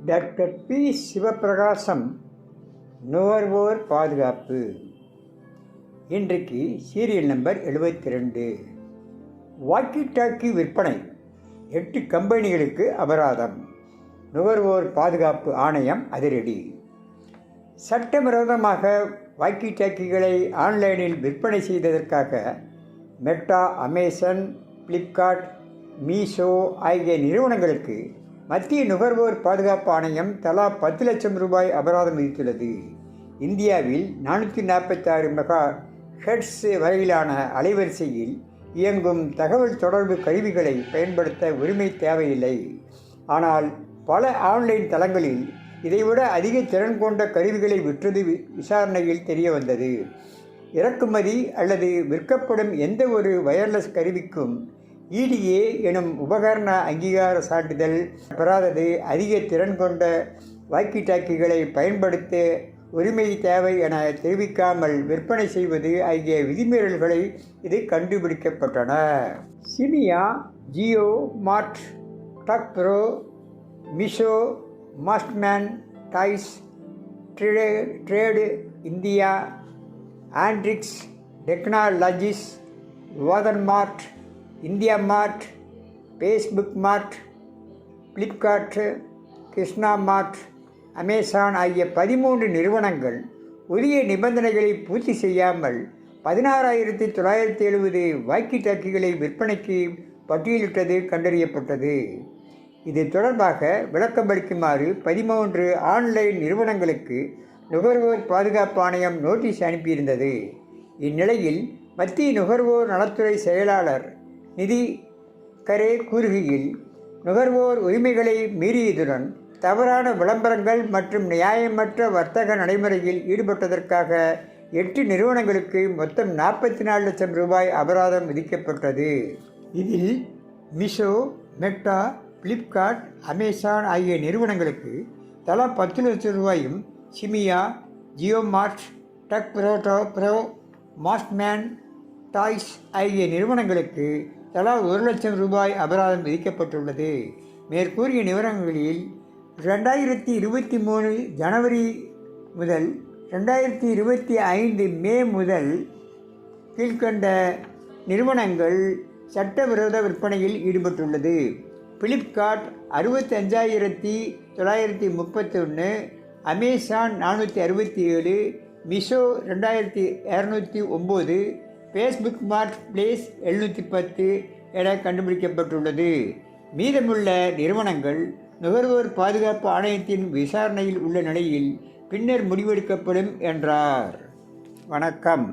Doctor B Sivaprakasam நுகர்வோர் பாதுகாப்பு. இன்றைக்கு சீரியல் நம்பர் 72. வாக்கி டாக்கி விற்பனை 8 கம்பெனிகளுக்கு அபராதம். நுகர்வோர் பாதுகாப்பு ஆணையம் அதிரடி. சட்டவிரோதமாக வாக்கி டாக்கிகளை ஆன்லைனில் விற்பனை செய்ததற்காக மெட்டா, அமேசான், ஃப்ளிப்கார்ட், மீஷோ ஆகிய நிறுவனங்களுக்கு மத்திய நுகர்வோர் பாதுகாப்பு ஆணையம் தலா 10 லட்சம் ரூபாய் அபராதம் விதித்துள்ளது. இந்தியாவில் 446 மெகா ஹெர்ட்ஸ் வரையிலான அலைவரிசையில் இயங்கும் தகவல் தொடர்பு கருவிகளை பயன்படுத்த உரிமை தேவையில்லை. ஆனால் பல ஆன்லைன் தளங்களில் இதைவிட அதிக திறன் கொண்ட கருவிகளை விற்றது விசாரணையில் தெரிய வந்தது. இறக்குமதி அல்லது விற்கப்படும் எந்த ஒரு வயர்லெஸ் கருவிக்கும் EDA எனும் உபகரண அங்கீகார சான்றிதழ் பெறாதது, அதிக திறன் கொண்ட வாக்கி டாக்கிகளை பயன்படுத்த உரிமை தேவை என தெரிவிக்காமல் விற்பனை செய்வது ஆகிய விதிமீறல்களை இது கண்டுபிடிக்கப்பட்டன. சிமியா, ஜியோ மார்ட், டக் ப்ரோ, மீஷோ, மாஸ்ட்மேன் டாய்ஸ், ட்ரேடு இந்தியா, ஆண்ட்ரிக்ஸ் டெக்னாலஜிஸ், வாதன் mart, India mart, Facebook mart, Flipkart, Krishna mart, Amazon ஆகிய 13 நிறுவனங்கள் உரிய நிபந்தனைகளை பூர்த்தி செய்யாமல் 16,970 வாக்கி டாக்கிகளை விற்பனைக்கு பட்டியலிட்டது கண்டறியப்பட்டது. இது தொடர்பாக விளக்கமளிக்குமாறு 13 ஆன்லைன் நிறுவனங்களுக்கு நுகர்வோர் பாதுகாப்பு ஆணையம் நோட்டீஸ் அனுப்பியிருந்தது. இந்நிலையில் மத்திய நுகர்வோர் நலத்துறை செயலாளர் நிதி கரே கூறுகையில், நுகர்வோர் உரிமைகளை மீறியதுடன் தவறான விளம்பரங்கள் மற்றும் நியாயமற்ற வர்த்தக நடைமுறையில் ஈடுபட்டதற்காக 8 நிறுவனங்களுக்கு மொத்தம் 44 லட்சம் ரூபாய் அபராதம் விதிக்கப்பட்டது. இதில் மீஷோ, மெட்டா, ஃப்ளிப்கார்ட், அமேசான் ஆகிய நிறுவனங்களுக்கு தலா 10 லட்சம் ரூபாயும், சிமியா, ஜியோ மார்ட், டக் ப்ரோ, மாஸ்ட்மேன் டாய்ஸ் ஆகிய நிறுவனங்களுக்கு தலா 1 லட்சம் ரூபாய் அபராதம் விதிக்கப்பட்டுள்ளது. மேற்கூறிய நிறுவனங்களில் 2023 ஜனவரி முதல் 2025 மே முதல் கீழ்கண்ட நிறுவனங்கள் சட்டவிரோத விற்பனையில் ஈடுபட்டுள்ளது. Flipkart 65,931, Amazon 467, Meesho 2,209, Facebook mark place 710 என கண்டுபிடிக்கப்பட்டுள்ளது. மீதமுள்ள நிறுவனங்கள் நுகர்வோர் பாதுகாப்பு ஆணையத்தின் விசாரணையில் உள்ள நிலையில் பின்னர் முடிவெடுக்கப்படும் என்றார். வணக்கம்.